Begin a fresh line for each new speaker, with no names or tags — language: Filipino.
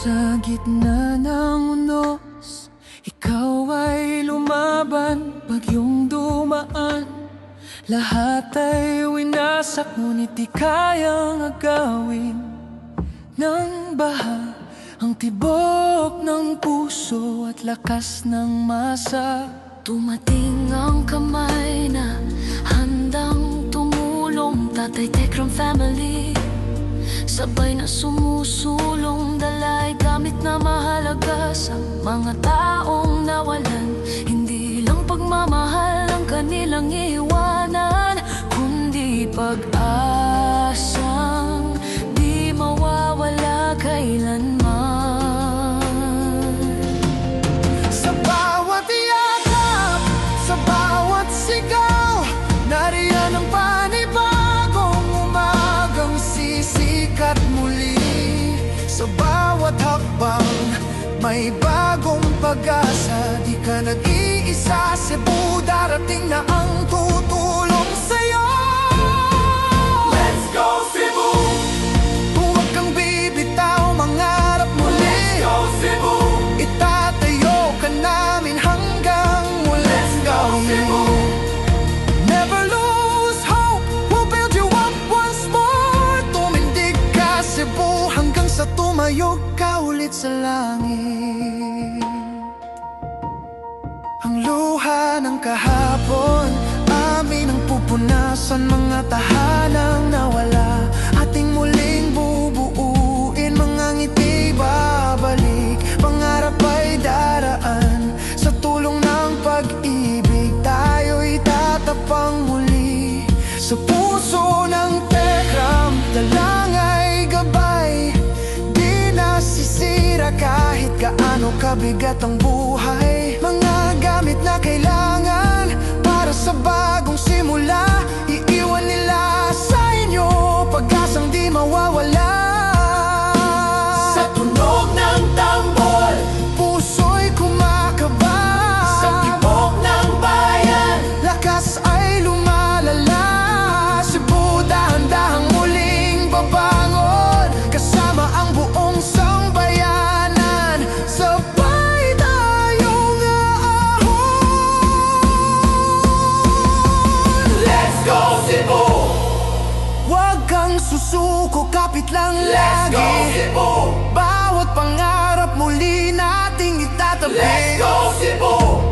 Sa gitna ng unos, ikaw ay lumaban, bagyong dumaan. Lahat ay winasak, ngunit di kayang agawin ng baha. Ang tibok ng puso at lakas ng masa.
Dumating ang kamay na handang tumulong, Tatay Tekram family. Sabay na sumusulong, dalay gamit na mahalaga sa mga taong nawalan. Hindi lang pagmamahal ang kanilang iiwanan, kundi pag-asang di mawawala kailanman.
Sa bawat yakap, sa bawat sigaw, nariyan ang panibagong umagang sisikat muli. Sa bawat hakbang, may bagong pag-asa. Di ka nag-iisa, Cebu, darating na ang tutulong sa'yo. Let's go Cebu! Huwag kang bibitaw, mangarap muli. Let's go Cebu! Itatayo ka namin hanggang muli. Let's go Cebu! Never lose hope, we'll build you up once more. Tumindig ka Cebu, hanggang sa tumayo ka ulit sa langit. Ang luha ng kahapon, amin ang pupunasan. Mga tahanang nawala, ating muling bubuuin. Mga ngiti babalik, pangarap ay daraan. Sa tulong ng pag-ibig, tayo'y tatapang muli. Sa puso ng Tekram, dalangay gabay. Di nasisira kahit gaano kabigat ang buhay. Mga gamit na kailangan para sa bagong simula, iiwan nila sa inyo pag-asang di mawawala. Sa tunog ng tambol, puso'y kumakaba. Sa tibok ng bayan, lakas ay lumalala. Cebu, dahan-dahang muling babangon, kasama ang buong sambayanan. Sabay tayong aahon. Let's go Cebu! Huwag kang susuko, kapit lang lagi. Let's go Cebu! Bawat pangarap muli nating itatabi. Let's go Cebu!